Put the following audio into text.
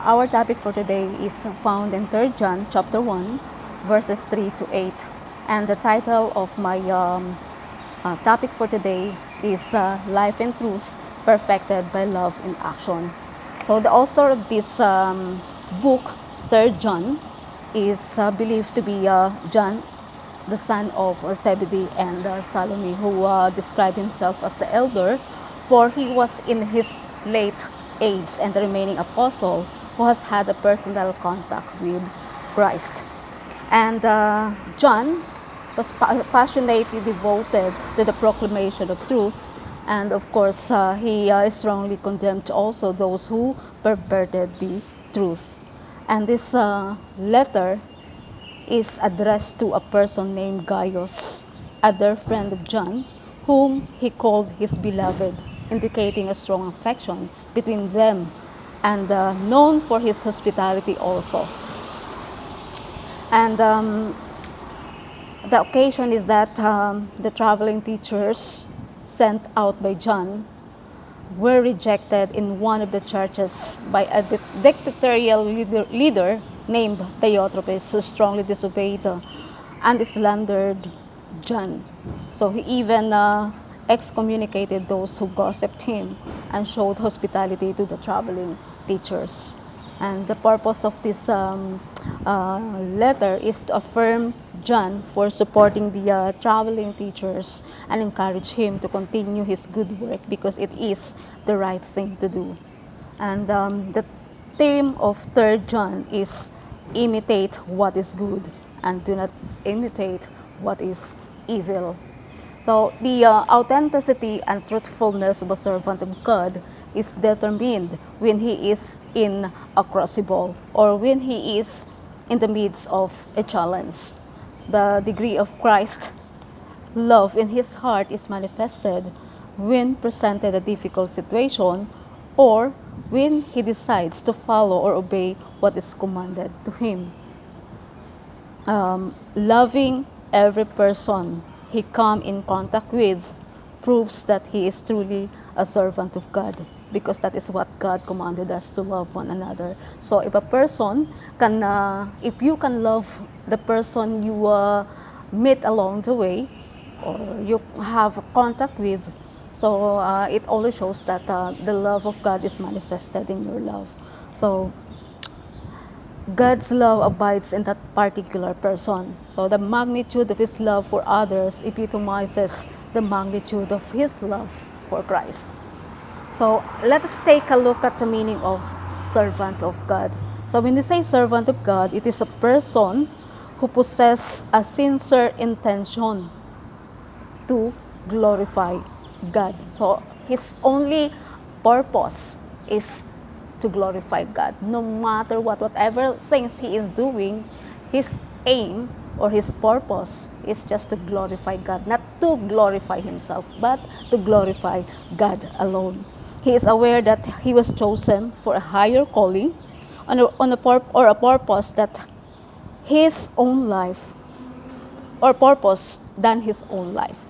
Our topic for today is found in 3 John chapter 1, verses 3 to 8. And the title of my topic for today is Life and Truth Perfected by Love in Action. So the author of this book, 3 John, is believed to be John, the son of Zebedee and Salome, who described himself as the elder, for he was in his late age and the remaining apostle who has had a personal contact with Christ. And John was passionately devoted to the proclamation of truth, and of course he strongly condemned also those who perverted the truth. And this letter is addressed to a person named Gaius, other friend of John, whom he called his beloved, indicating a strong affection between them, and known for his hospitality also. And the occasion is that the traveling teachers sent out by John were rejected in one of the churches by a dictatorial leader named Diotrephes, who strongly disobeyed and slandered John. So he even excommunicated those who gossiped him and showed hospitality to the traveling teachers. And the purpose of this letter is to affirm John for supporting the traveling teachers and encourage him to continue his good work because it is the right thing to do. And the theme of 3 John is imitate what is good and do not imitate what is evil. So the authenticity and truthfulness of a servant of God is determined when he is in a crucible or when he is in the midst of a challenge. The degree of Christ's love in his heart is manifested when presented a difficult situation or when he decides to follow or obey what is commanded to him. Loving every person he come in contact with proves that he is truly a servant of God, because that is what God commanded us, to love one another. So if a person can, if you can love the person you meet along the way or you have contact with, so it always shows that the love of God is manifested in your love. So God's love abides in that particular person. So the magnitude of his love for others epitomizes the magnitude of his love for Christ. So let us take a look at the meaning of servant of God. So when we say servant of God, it is a person who possesses a sincere intention to glorify God. So his only purpose is to glorify God. No matter what, whatever things he is doing, his aim or his purpose is just to glorify God, not to glorify himself, but to glorify God alone. He is aware that he was chosen for a higher calling on a purpose that his own life or purpose than his own life.